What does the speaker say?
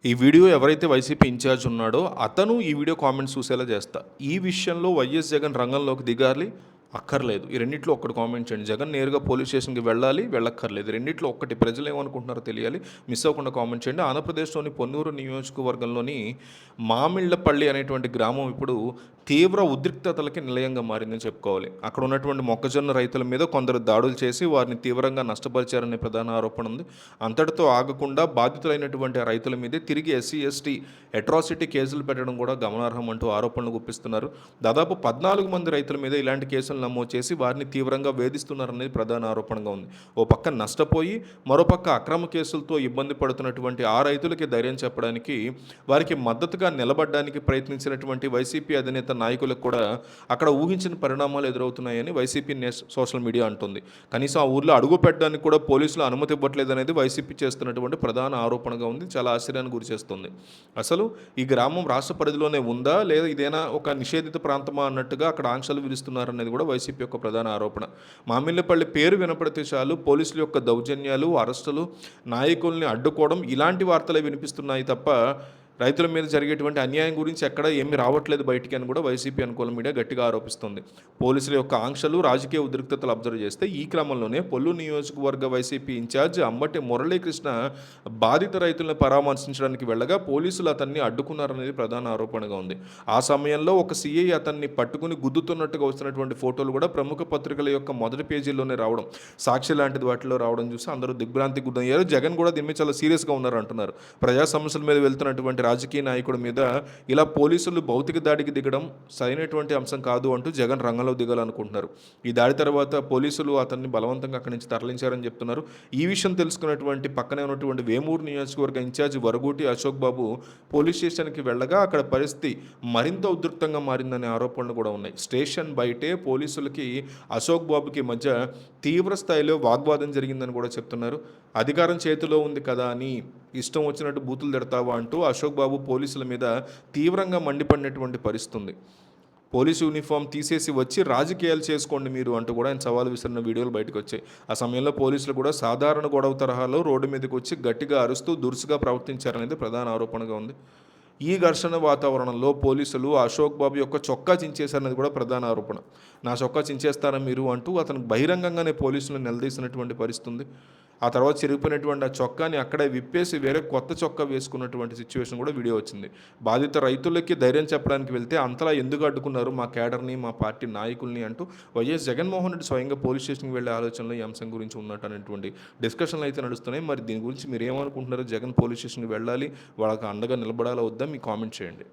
ఈ వీడియో ఎవరైతే YCP incharge ఉన్నాడో అతను ఈ వీడియో కామెంట్స్ చూసేలా చేస్తా. ఈ విషయంలో వైఎస్ జగన్ రంగంలోకి దిగాలి, అక్కర్లేదు. ఈ రెండిట్లో ఒక్కటి కామెంట్ చేయండి. జగన్ నేరుగా పోలీస్ స్టేషన్కి వెళ్ళాలి, వెళ్ళక్కర్లేదు. రెండిట్లో ఒక్కటి. ప్రజలు ఏమనుకుంటున్నారో తెలియాలి. మిస్ అవ్వకుండా కామెంట్ చేయండి. ఆంధ్రప్రదేశ్లోని పొన్నూరు నియోజకవర్గంలోని మామిళ్ళపల్లి అనేటువంటి గ్రామం ఇప్పుడు తీవ్ర ఉద్రిక్తతలకి నిలయంగా మారిందని చెప్పుకోవాలి. అక్కడ ఉన్నటువంటి మొక్కజొన్న రైతుల మీద కొందరు దాడులు చేసి వారిని తీవ్రంగా నష్టపరిచారనే ప్రధాన ఆరోపణ ఉంది. అంతటితో ఆగకుండా బాధితులైనటువంటి ఆ రైతుల మీదే తిరిగి ఎస్సీ ఎస్టీ అట్రాసిటీ కేసులు పెట్టడం కూడా గమనార్హం అంటూ ఆరోపణలు గుప్పిస్తున్నారు. దాదాపు 14 మంది రైతుల మీద ఇలాంటి కేసులు నమోదు చేసి వారిని తీవ్రంగా వేధిస్తున్నారనేది ప్రధాన ఆరోపణగా ఉంది. ఓ పక్క నష్టపోయి మరోపక్క అక్రమ కేసులతో ఇబ్బంది పడుతున్నటువంటి ఆ రైతులకి ధైర్యం చెప్పడానికి, వారికి మద్దతుగా నిలబడడానికి ప్రయత్నించినటువంటి వైసీపీ అధినేత నాయకులకు కూడా అక్కడ ఊహించిన పరిణామాలు ఎదురవుతున్నాయని వైసీపీ సోషల్ మీడియా అంటుంది. కనీసం ఆ ఊర్లో అడుగు పెట్టడానికి కూడా పోలీసులు అనుమతి ఇవ్వట్లేదు అనేది వైసీపీ చేస్తున్నటువంటి ప్రధాన ఆరోపణగా ఉంది. చాలా ఆశ్చర్యానికి గురి చేస్తుంది. అసలు ఈ గ్రామం రాష్ట్ర పరిధిలోనే ఉందా లేదా ఇదేనా ఒక నిషేధిత ప్రాంతమా అన్నట్టుగా అక్కడ ఆంక్షలు విధిస్తున్నారనేది కూడా వైసీపీ యొక్క ప్రధాన ఆరోపణ. మామిళ్ళపల్లి పేరు వినపడితే చాలు పోలీసుల యొక్క దౌర్జన్యాలు, అరెస్టులు, నాయకుల్ని అడ్డుకోవడం ఇలాంటి వార్తలే వినిపిస్తున్నాయి తప్ప రైతుల మీద జరిగేటువంటి అన్యాయం గురించి ఎక్కడ ఏమీ రావట్లేదు బయటికి అని కూడా వైసీపీ అనుకూల మీడియా గట్టిగా ఆరోపిస్తుంది. పోలీసుల యొక్క ఆంక్షలు, రాజకీయ ఉద్రిక్తతలు అబ్జర్వ్ చేస్తే ఈ క్రమంలోనే పొల్లు నియోజకవర్గ వైసీపీ ఇన్ఛార్జ్ అంబటి మురళీకృష్ణ బాధిత రైతులను పరామర్శించడానికి వెళ్ళగా పోలీసులు అతన్ని అడ్డుకున్నారనేది ప్రధాన ఆరోపణగా ఉంది. ఆ సమయంలో ఒక సీఐ అతన్ని పట్టుకుని గుద్దుతున్నట్టుగా వస్తున్నటువంటి ఫోటోలు కూడా ప్రముఖ పత్రికల యొక్క మొదటి పేజీల్లోనే రావడం, సాక్షి లాంటిది వాటిలో రావడం చూసి అందరూ దిగ్భ్రాంతికి గురయ్యారు. జగన్ కూడా దీని మీద చాలా సీరియస్గా ఉన్నారు అంటున్నారు. ప్రజా సమస్యల మీద వెళ్తున్నటువంటి రాజకీయ నాయకుడి మీద ఇలా పోలీసులు భౌతిక దాడికి దిగడం సరైనటువంటి అంశం కాదు అంటూ జగన్ రంగంలో దిగాలనుకుంటున్నారు. ఈ దాడి తర్వాత పోలీసులు అతన్ని బలవంతంగా అక్కడి నుంచి తరలించారని చెప్తున్నారు. ఈ విషయం తెలుసుకున్నటువంటి పక్కనే ఉన్నటువంటి వేమూరు నియోజకవర్గ ఇన్ఛార్జ్ వరగూటి అశోక్ బాబు పోలీస్ స్టేషన్కి వెళ్ళగా అక్కడ పరిస్థితి మరింత ఉధృతంగా మారిందనే ఆరోపణలు కూడా ఉన్నాయి. స్టేషన్ బయటే పోలీసులకి అశోక్ బాబుకి మధ్య తీవ్ర స్థాయిలో వాగ్వాదం జరిగిందని కూడా చెప్తున్నారు. అధికారం చేతిలో ఉంది కదా అని ఇష్టం వచ్చినట్టు బూతులు తిడతావా అంటూ అశోక్ బాబు పోలీసుల మీద తీవ్రంగా మండిపడినటువంటి పరిస్థితుంది. పోలీసు యూనిఫామ్ తీసేసి వచ్చి రాజకీయాలు చేసుకోండి మీరు అంటూ కూడా ఆయన సవాలు విసిరిన వీడియోలు బయటకు వచ్చాయి. ఆ సమయంలో పోలీసులు కూడా సాధారణ గొడవ తరహాలో రోడ్డు మీదకి వచ్చి గట్టిగా అరుస్తూ దురుసుగా ప్రవర్తించారనేది ప్రధాన ఆరోపణగా ఉంది. ఈ ఘర్షణ వాతావరణంలో పోలీసులు అశోక్ బాబు యొక్క చొక్కా చించేశారనేది కూడా ప్రధాన ఆరోపణ. నా చొక్కా చించేస్తారా మీరు అంటూ అతను బహిరంగంగానే పోలీసులను నిలదీసినటువంటి పరిస్థితి ఉంది. ఆ తర్వాత చిరిగిపోయినటువంటి ఆ చొక్కాని అక్కడే విప్పేసి వేరే కొత్త చొక్కా వేసుకున్నటువంటి సిచ్యువేషన్ కూడా వీడియో వచ్చింది. బాధిత రైతులకి ధైర్యం చెప్పడానికి వెళ్తే అంతలా ఎందుకు అడ్డుకున్నారు మా కేడర్ని, మా పార్టీ నాయకుల్ని అంటూ వైఎస్ జగన్మోహన్ రెడ్డి స్వయంగా పోలీస్ స్టేషన్కి వెళ్ళే ఆలోచనలో ఈ అంశం గురించి ఉన్నట్టు అనేటువంటి డిస్కషన్లు అయితే నడుస్తున్నాయి. మరి దీని గురించి మీరు ఏమనుకుంటున్నారో, జగన్ పోలీస్ స్టేషన్కి వెళ్ళాలి, వాళ్ళకి అండగా నిలబడాలా వద్దా, మీ కామెంట్ చేయండి.